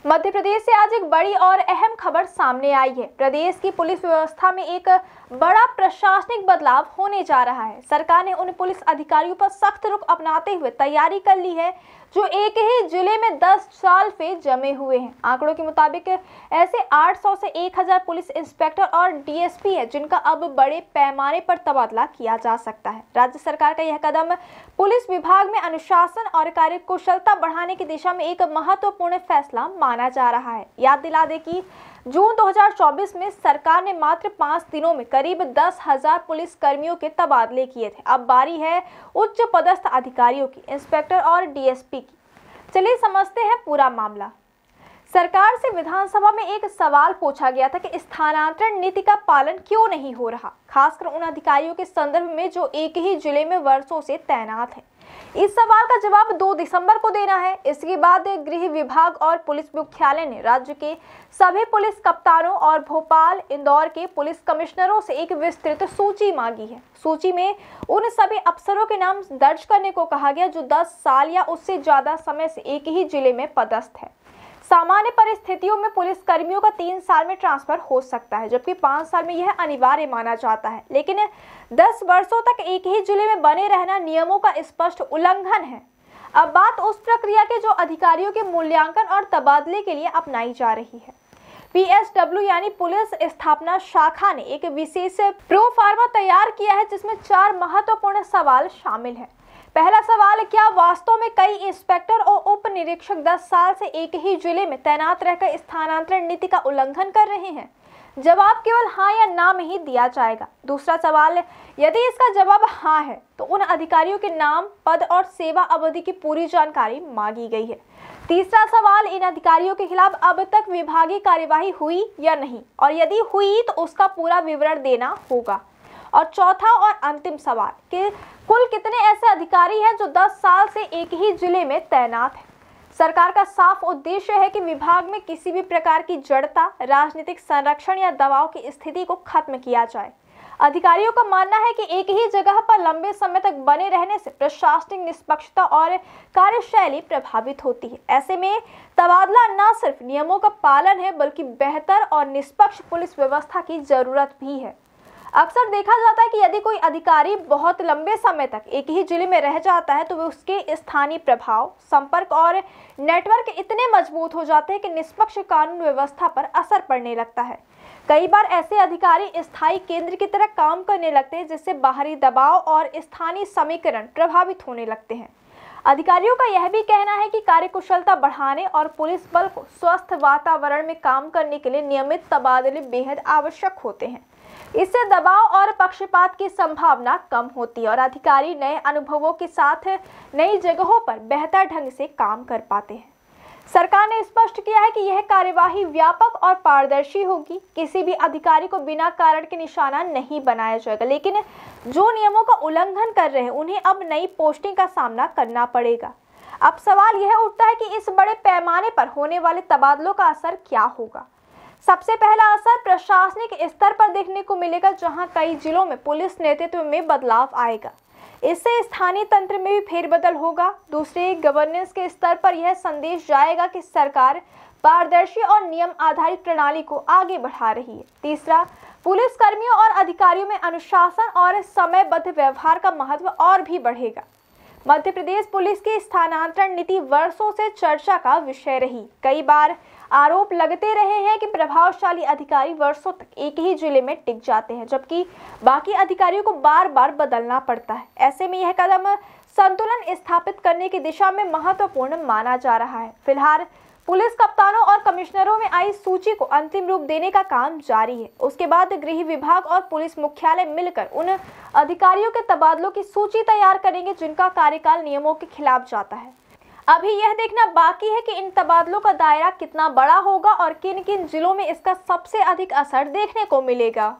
मध्य प्रदेश से आज एक बड़ी और अहम खबर सामने आई है। प्रदेश की पुलिस व्यवस्था में एक बड़ा प्रशासनिक बदलाव होने जा रहा है। सरकार ने उन पुलिस अधिकारियों पर सख्त रुख अपनाते हुए तैयारी कर ली है जो एक ही जिले में 10 साल से जमे हुए हैं। आंकड़ों के मुताबिक ऐसे 800 से 1000 पुलिस इंस्पेक्टर और डीएसपी है जिनका अब बड़े पैमाने पर तबादला किया जा सकता है। राज्य सरकार का यह कदम पुलिस विभाग में अनुशासन और कार्यकुशलता बढ़ाने की दिशा में एक महत्वपूर्ण फैसला माना जा रहा है। याद दिला दें कि जून 2024 में सरकार ने मात्र 5 दिनों में करीब 10,000 पुलिस कर्मियों के तबादले किए थे। अब बारी है उच्च पदस्थ अधिकारियों की, इंस्पेक्टर और डीएसपी की। चलिए समझते हैं पूरा मामला। सरकार से विधानसभा में एक सवाल पूछा गया था कि स्थानांतरण नीति का पालन क्यों नहीं हो रहा, खासकर उन अधिकारियों के संदर्भ में जो एक ही जिले में वर्षों से तैनात हैं। इस सवाल का जवाब 2 दिसंबर को देना है। इसके बाद गृह विभाग और पुलिस मुख्यालय ने राज्य के सभी पुलिस कप्तानों और भोपाल, इंदौर के पुलिस कमिश्नरों से एक विस्तृत सूची मांगी है। सूची में उन सभी अफसरों के नाम दर्ज करने को कहा गया जो 10 साल या उससे ज्यादा समय से एक ही जिले में पदस्थ है। सामान्य परिस्थितियों में पुलिस कर्मियों का 3 साल में ट्रांसफर हो सकता है, जबकि 5 साल में यह अनिवार्य माना जाता है। लेकिन 10 वर्षों तक एक ही जिले में बने रहना नियमों का स्पष्ट उल्लंघन है। अब बात उस प्रक्रिया के जो अधिकारियों के मूल्यांकन और तबादले के लिए अपनाई जा रही है। PSW यानी पुलिस स्थापना शाखा ने एक विशेष प्रोफार्मा तैयार किया है जिसमें 4 महत्वपूर्ण सवाल शामिल हैं। पहला सवाल, क्या वास्तव में कई इंस्पेक्टर और उप निरीक्षक 10 साल से एक ही जिले में तैनात रहकर स्थानांतरण नीति का उल्लंघन कर रहे हैं? जवाब केवल हाँ या ना में ही दिया जाएगा। दूसरा सवाल, यदि इसका जवाब हाँ है तो उन अधिकारियों के नाम, पद और सेवा अवधि की पूरी जानकारी मांगी गई है। तीसरा सवाल, इन अधिकारियों के खिलाफ अब तक विभागीय कार्यवाही हुई या नहीं, और यदि हुई तो उसका पूरा विवरण देना होगा। और चौथा और अंतिम सवाल कि कुल कितने ऐसे अधिकारी हैं जो 10 साल से एक ही जिले में तैनात हैं। सरकार का साफ उद्देश्य है कि विभाग में किसी भी प्रकार की जड़ता, राजनीतिक संरक्षण या दबाव की स्थिति को खत्म किया जाए। अधिकारियों का मानना है कि एक ही जगह पर लंबे समय तक बने रहने से प्रशासनिक निष्पक्षता और कार्यशैली प्रभावित होती है। ऐसे में तबादला न सिर्फ नियमों का पालन है बल्कि बेहतर और निष्पक्ष पुलिस व्यवस्था की जरूरत भी है। अक्सर देखा जाता है कि यदि कोई अधिकारी बहुत लंबे समय तक एक ही जिले में रह जाता है तो वे उसके स्थानीय प्रभाव, संपर्क और नेटवर्क इतने मजबूत हो जाते हैं कि निष्पक्ष कानून व्यवस्था पर असर पड़ने लगता है। कई बार ऐसे अधिकारी स्थायी केंद्र की तरह काम करने लगते हैं जिससे बाहरी दबाव और स्थानीय समीकरण प्रभावित होने लगते हैं। अधिकारियों का यह भी कहना है कि कार्यकुशलता बढ़ाने और पुलिस बल को स्वस्थ वातावरण में काम करने के लिए नियमित तबादले बेहद आवश्यक होते हैं। इससे दबाव और पक्षपात की संभावना कम होती है और अधिकारी नए अनुभवों के साथ नई जगहों पर बेहतर ढंग से काम कर पाते हैं। सरकार ने स्पष्ट किया है कि यह कार्यवाही व्यापक और पारदर्शी होगी। किसी भी अधिकारी को बिना कारण के निशाना नहीं बनाया जाएगा, लेकिन जो नियमों का उल्लंघन कर रहे हैं उन्हें अब नई पोस्टिंग का सामना करना पड़ेगा। अब सवाल यह उठता है कि इस बड़े पैमाने पर होने वाले तबादलों का असर क्या होगा। सबसे पहला असर प्रशासनिक स्तर पर देखने को मिलेगा, जहां कई जिलों में पुलिस नेतृत्व में बदलाव आएगा। इससे स्थानीय तंत्र में भी फेरबदल होगा। दूसरे, गवर्नेंस के स्तर पर यह संदेश जाएगा कि सरकार पारदर्शी और नियम आधारित प्रणाली को आगे बढ़ा रही है। तीसरा, पुलिस कर्मियों और अधिकारियों में अनुशासन और समयबद्ध व्यवहार का महत्व और भी बढ़ेगा। मध्य प्रदेश पुलिस की स्थानांतरण नीति वर्षों से चर्चा का विषय रही। कई बार आरोप लगते रहे हैं कि प्रभावशाली अधिकारी वर्षों तक एक ही जिले में टिक जाते हैं, जबकि बाकी अधिकारियों को बार बार बदलना पड़ता है। ऐसे में यह कदम संतुलन स्थापित करने की दिशा में महत्वपूर्ण माना जा रहा है। फिलहाल पुलिस कप्तानों और कमिश्नरों में आई सूची को अंतिम रूप देने का काम जारी है। उसके बाद गृह विभाग और पुलिस मुख्यालय मिलकर उन अधिकारियों के तबादलों की सूची तैयार करेंगे जिनका कार्यकाल नियमों के खिलाफ जाता है। अभी यह देखना बाकी है कि इन तबादलों का दायरा कितना बड़ा होगा और किन किन जिलों में इसका सबसे अधिक असर देखने को मिलेगा।